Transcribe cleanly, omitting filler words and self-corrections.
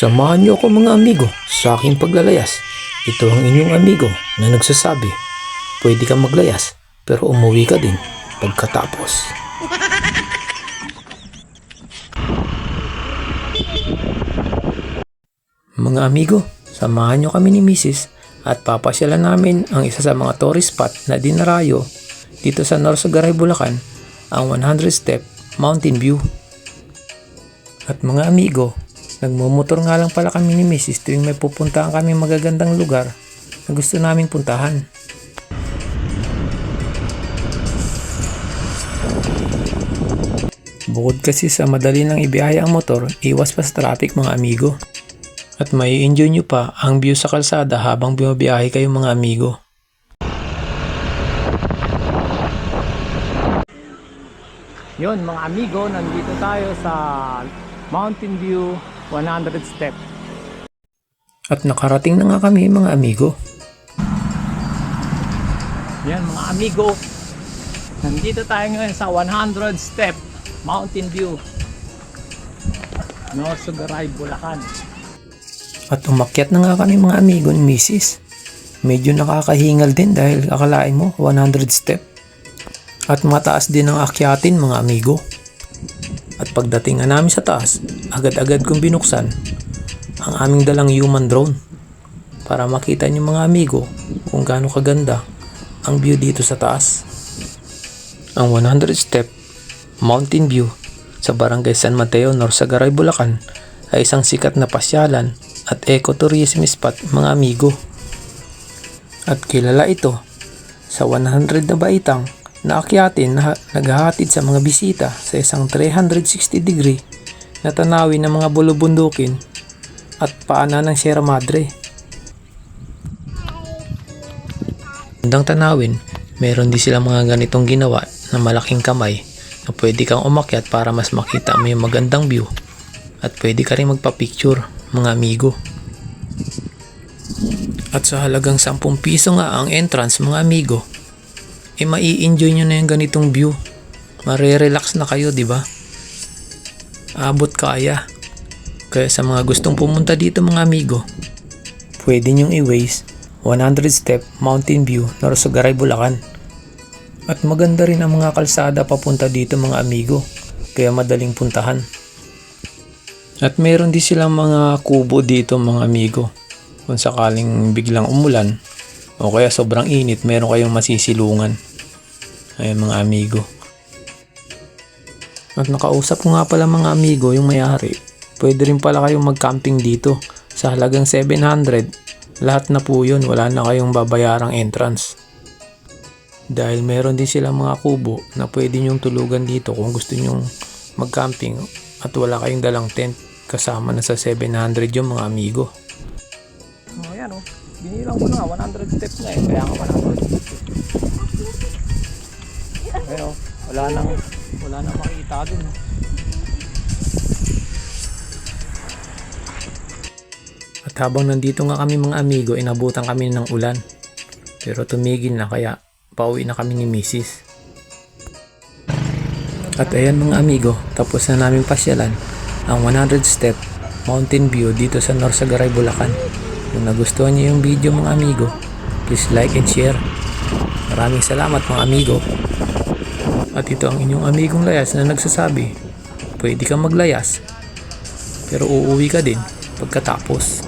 Samahan niyo ako mga amigo sa aking paglalayas. Ito ang inyong amigo na nagsasabi, pwede kang maglayas pero umuwi ka din pagkatapos. Mga amigo, samahan niyo kami ni Mrs. at papasyalan namin ang isa sa mga tourist spot na dinarayo dito sa Norsagaray, Bulacan, ang 100 Step Mountain View. At mga amigo, nagmumotor nga lang pala kami ni Mrs. tuwing may pupuntahan kami magagandang lugar na gusto naming puntahan. Bukod kasi sa madali nang ibiyahe ang motor, iwas pa sa traffic mga amigo. At may enjoy nyo pa ang view sa kalsada habang bumabiyahe kayo mga amigo. Yon mga amigo, nandito tayo sa Mountain View 100 Step. At nakarating na nga kami mga amigo. Yan mga amigo, nandito tayo ngayon sa 100 Step Mountain View, Norsagaray, Bulacan. At umakyat na nga kami mga amigo ni Mrs. Medyo nakakahingal din dahil akalain mo 100 step. At mataas din ang akyatin mga amigo. At pagdating nga namin sa taas, agad-agad kong binuksan ang aming dalang human drone para makita niyo mga amigo kung gaano kaganda ang view dito sa taas. Ang 100 step mountain view sa Barangay San Mateo, Norsagaray, Bulacan ay isang sikat na pasyalan at ecotourism spot mga amigo. At kilala ito sa 100 na baitang na akyatin na naghahatid sa mga bisita sa isang 360 degree na tanawin ng mga bulubundukin at paanan ng Sierra Madre. Bandang tanawin, meron din silang mga ganitong ginawa na malaking kamay na pwede kang umakyat para mas makita mo yung magandang view at pwede ka rin magpa-picture mga amigo. At sa halagang 10 piso nga ang entrance mga amigo, mai-enjoy nyo na yung ganitong view. Mare-relax na kayo, di ba? Abot kaya. Kaya sa mga gustong pumunta dito mga amigo, pwede nyong i-waste 100 Step Mountain View, Norsagaray, Bulacan. At maganda rin ang mga kalsada papunta dito mga amigo, kaya madaling puntahan. At meron din silang mga kubo dito mga amigo. Kung sakaling biglang umulan o kaya sobrang init, meron kayong masisilungan. Ayan mga amigo. At nakausap ko nga pala mga amigo yung may-ari. Pwede rin pala kayong mag-camping dito sa halagang 700. Lahat na po yun, wala na kayong babayarang entrance. Dahil meron din silang mga kubo na pwede nyong tulugan dito kung gusto nyong mag-camping at wala kayong dalang tent. Kasama na sa 700 yung mga amigo. O yan o, binilang ko na 100 steps na eh, kaya nga 100. Ayun o, wala nang makita dun. At habang nandito nga kami mga amigo, inabutan kami ng ulan. Pero tumigil na kaya pauwi na kami ni Mrs. At ayan mga amigo, tapos na namin pasyalan ang 100 Step Mountain View dito sa Norsagaray, Bulacan. Kung nagustuhan niyo yung video mga amigo, please like and share. Maraming salamat mga amigo. At ito ang inyong amigong layas na nagsasabi, pwede kang maglayas pero uuwi ka din pagkatapos.